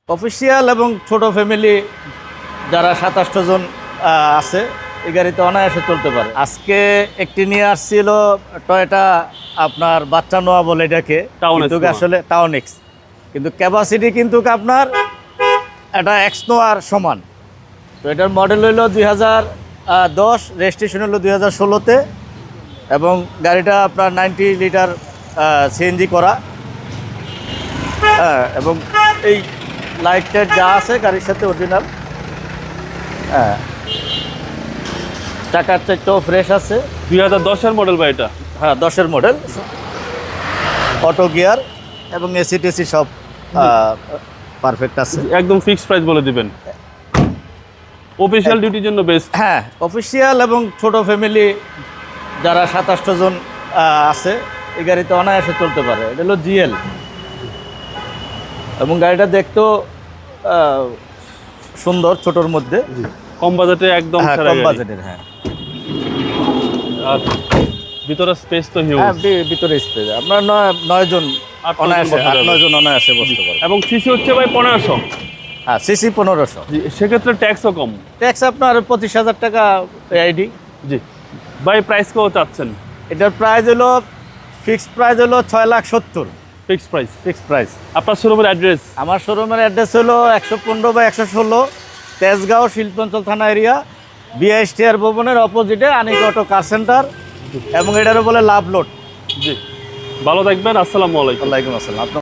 Official এবং ছোট family যারা 27 জন আছে এই গাড়িতে অনায়াসে চলতে পারে। আজকে একটি নিয়ে আসছিল টয়োটা আপনার বাচ্চা নোয়া বলে এটাকে, কিন্তু আসলে টাউন এক্স, কিন্তু ক্যাপাসিটি কিন্তু আপনার এটা এক্স নোয়ার সমান। তো এটার মডেল হইলো 2010, রেজিস্ট্রেশন হলো 2016-তে, এবং গাড়িটা আপনার 90 লিটার সিএনজি করা। হ্যাঁ, এবং এই লাইট টাইট যা আছে গাড়ির সাথে অরিজিনাল। হ্যাঁ, চাকার চারটাও ফ্রেশ আছে। 2010-এর মডেল বা এটা? হ্যাঁ, 10-এর মডেল, অটো গিয়ার এবং এসি টেসি সব পারফেক্ট আছে। একদম ফিক্সড প্রাইস বলে দিবেন, অফিসিয়াল ডিউটির জন্য বেস্ট। হ্যাঁ, অফিসিয়াল এবং ছোট ফ্যামিলি যারা 27 জন আছে এই গাড়িতে অনায়াসে চলতে পারে। এটা হলো জিএল, এবং গাড়িটা দেখতেও সুন্দর, ছোটোর মধ্যে, কম বাজেটে একদম কম বাজেটের। হ্যাঁ, আর ভিতরে স্পেস তো হিউজ। হ্যাঁ, ভিতরে স্পেস আপনার 9 জন অনায়াসে, 8-9 জন অনায়াসে বসতে পারে। এবং সিসি হচ্ছে ভাই 1500। হ্যাঁ, সিসি 1500। সেক্ষেত্রে ট্যাক্সও কম। ট্যাক্স আপনার 25,000 টাকা আইডি। জি ভাই, প্রাইস কত চাচ্ছেন? এটার প্রাইস হলো, ফিক্সড প্রাইস হলো 6,70,000। Fixed price. Fixed price. আপনার শোরুমের অ্যাড্রেস? আমার শোরুমের অ্যাড্রেস হলো 115/116 তেজগাঁও শিল্পাঞ্চল থানা এরিয়া, বিআইএসটিআর ভবনের অপোজিটে আনিক অটো কার সেন্টার, এবং এটারও বলে লাভ লোড। জি, ভালো থাকবেন। আসসালামু আলাইকুম। ওয়ালাইকুম আসসালাম।